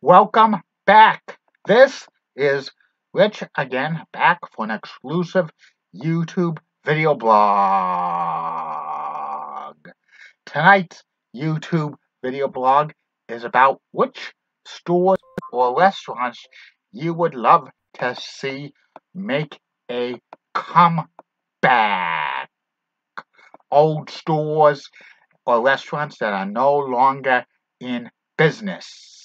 Welcome back. This is Rich again, back for an exclusive YouTube video blog. Tonight's YouTube video blog is about which stores or restaurants you would love to see make a comeback. Old stores or restaurants that are no longer in business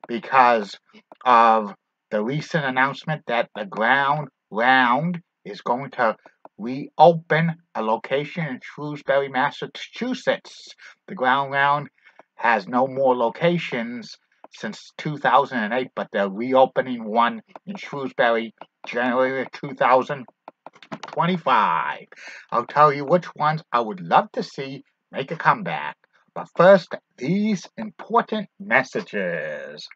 because of the recent announcement that the Ground Round is going to reopen a location in Shrewsbury, Massachusetts. The Ground Round has no more locations since 2008, but they're reopening one in Shrewsbury, January 2025. I'll tell you which ones I would love to see make a comeback. But first, these important messages.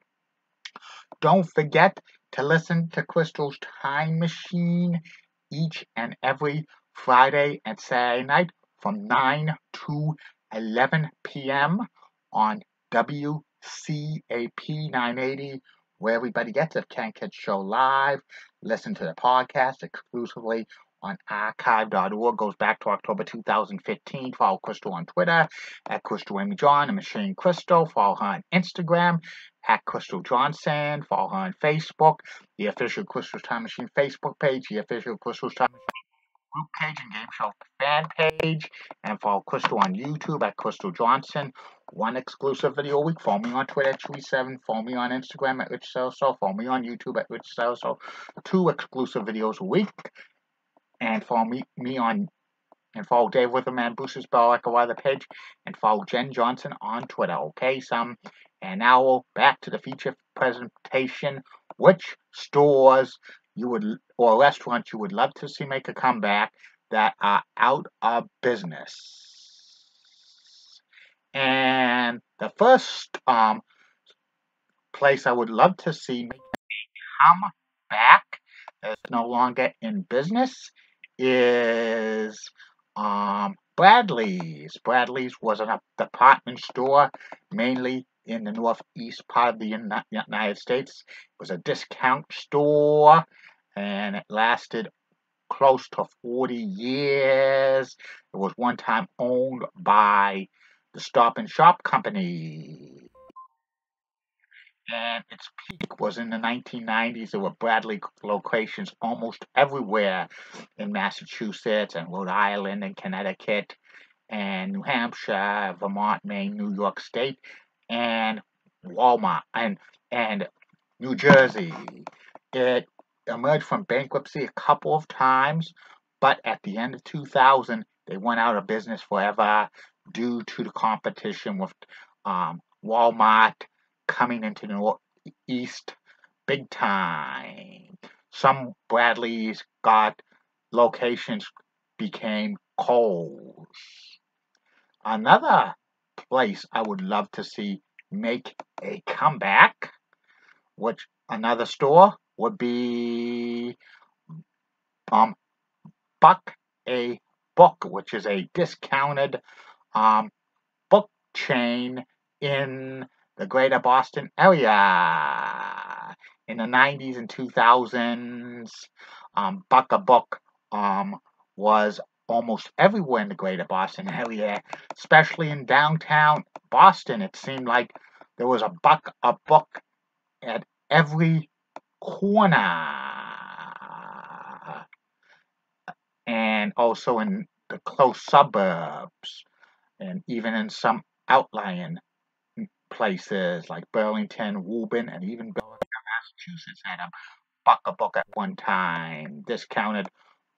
Don't forget to listen to Crystal's Time Machine each and every Friday and Saturday night from 9 to 11 p.m. on WCAP 980, where everybody gets it. Can't catch show live. Listen to the podcast exclusively on archive.org. Goes back to October 2015. Follow Crystal on Twitter at Crystal Amy John and Machine Crystal. Follow her on Instagram at Crystal Johnson. Follow her on Facebook, the official Crystal's Time Machine Facebook page, the official Crystal's Time Machine group page and Game Show fan page, and follow Crystal on YouTube at Crystal Johnson. One exclusive video a week. Follow me on Twitter at Chewy7. Follow me on Instagram at Rich Celso. Follow me on YouTube at Rich Celso. 2 exclusive videos a week. And follow me on and follow Dave Witherman, Bruce's Bell Echo Weather page, and follow Jen Johnson on Twitter. Okay, and now back to the feature presentation. Which stores you would or restaurants you would love to see make a comeback that are out of business? And the first place I would love to see make a comeback that's no longer in business is Bradley's. Bradley's was a department store, mainly in the northeast part of the United States. It was a discount store, and it lasted close to 40 years. It was one time owned by the Stop and Shop Company. And its peak was in the 1990s. There were Bradley locations almost everywhere in Massachusetts and Rhode Island and Connecticut and New Hampshire, Vermont, Maine, New York State, and Walmart and New Jersey. It emerged from bankruptcy a couple of times, but at the end of 2000, they went out of business forever due to the competition with Walmart coming into the Northeast big time. Some Bradley's got locations became Kohl's. Another place I would love to see make a comeback, which another store would be Buck a Book, which is a discounted book chain in the greater Boston area. In the 90s and 2000s, Buck a Book was almost everywhere in the greater Boston area, especially in downtown Boston. It seemed like there was a Buck a Book at every corner. And also in the close suburbs, and even in some outlying places like Burlington, Woburn, and even Belleville, Massachusetts had a Buck a Book at one time. Discounted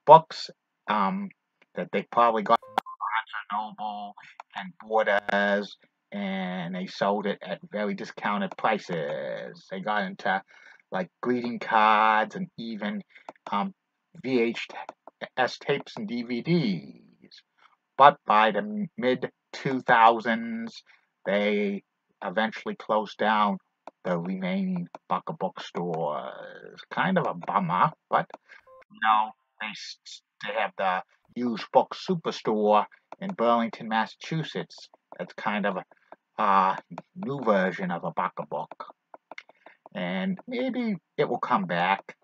books that they probably got from Barnes and Noble and Borders, and they sold it at very discounted prices. They got into like greeting cards and even VHS tapes and DVDs. But by the mid 2000s, they eventually closed down the remaining Buck a Book stores. Kind of a bummer, but they have the used book superstore in Burlington, Massachusetts. That's kind of a new version of a Buck a Book. and maybe it will come back.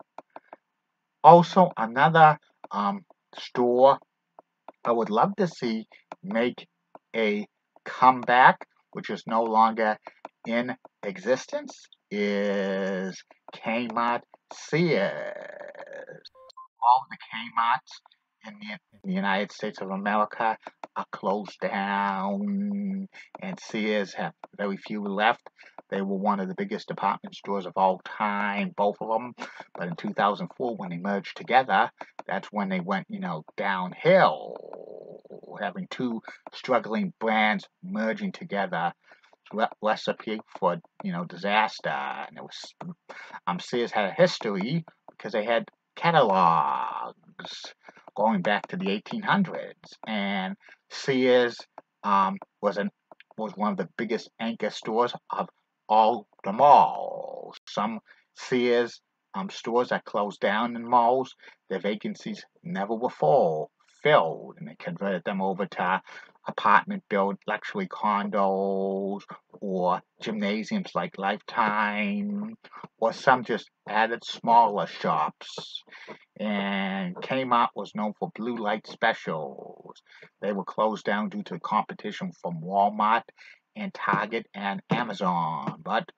Also, another store I would love to see make a comeback, which is no longer in existence, is Kmart Sears. All the Kmarts in the United States of America are closed down, and Sears have very few left. They were one of the biggest department stores of all time, both of them. But in 2004, when they merged together, that's when they went, downhill. Having two struggling brands merging together, recipe for disaster. And it was Sears had a history because they had catalogs going back to the 1800s, and Sears was one of the biggest anchor stores of all the malls. Some Sears stores that closed down in malls, their vacancies never were filled, and they converted them over to apartment build luxury condos or gymnasiums like Lifetime, or some just added smaller shops. And Kmart was known for blue light specials. They were closed down due to competition from Walmart and Target and Amazon. But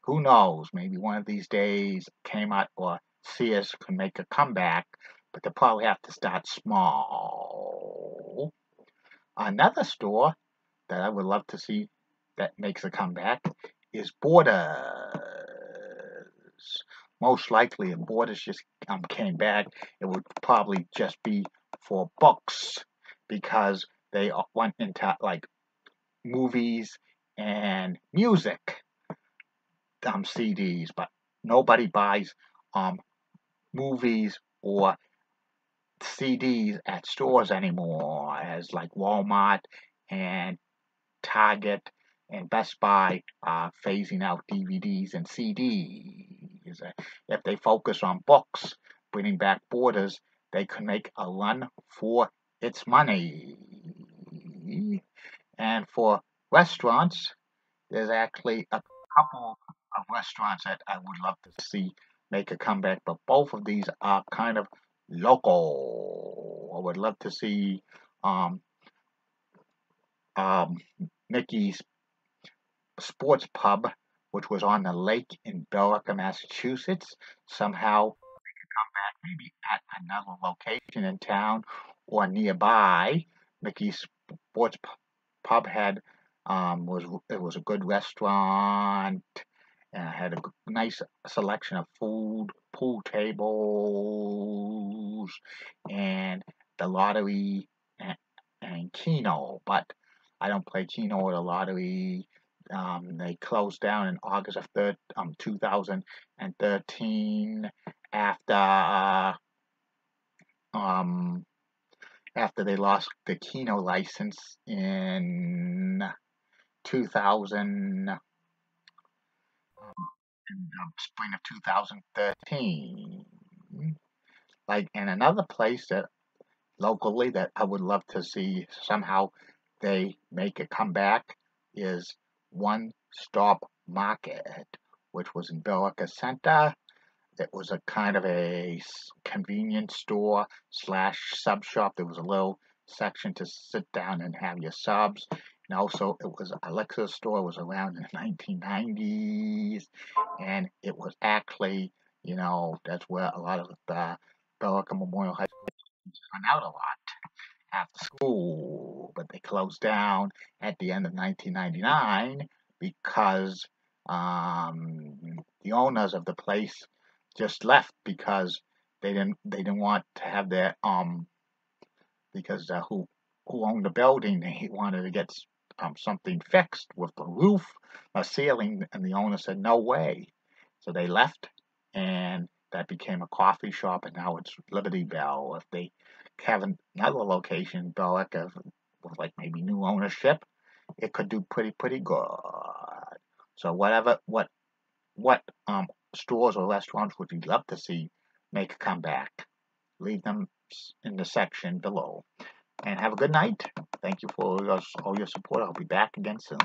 who knows? Maybe one of these days Kmart or Sears can make a comeback, but they'll probably have to start small. Another store that I would love to see that makes a comeback is Borders. Most likely, if Borders just came back, it would probably just be for books because they went into like movies and music CDs, but nobody buys movies or CDs at stores anymore, as like Walmart and Target and Best Buy are phasing out DVDs and CDs. If they focus on books, bringing back Borders, they could make a run for its money. And for restaurants, there's actually a couple of restaurants that I would love to see make a comeback, but both of these are kind of local. I would love to see um, um, Mickey's Sports Pub, which was on the lake in Billerica, Massachusetts, somehow come back maybe at another location in town or nearby. Mickey's Sports Pub had was a good restaurant and had a nice selection of food, pool tables, and the lottery and Keno. But I don't play Keno or the lottery. They closed down in August of 2013 after after they lost the Keno license in 2000 in the spring of 2013. Like, and another place that locally that I would love to see somehow they make a comeback is One Stop Market, which was in Billerica Center. It was a kind of a convenience store slash sub shop. There was a little section to sit down and have your subs. And also, it was Alexa store. It was around in the 1990s, and it was actually, that's where a lot of the Billerica Memorial High School hung out a lot after school. But they closed down at the end of 1999 because the owners of the place just left because they didn't want to have their because who owned the building, they wanted to get something fixed with the roof or ceiling, and the owner said no way, so they left, and that became a coffee shop, and now it's Liberty Bell. If they have another location in Billerica with like maybe new ownership, it could do pretty good. So what stores or restaurants would you love to see make a comeback? Leave them in the section below. And have a good night. Thank you for all your support. I'll be back again soon.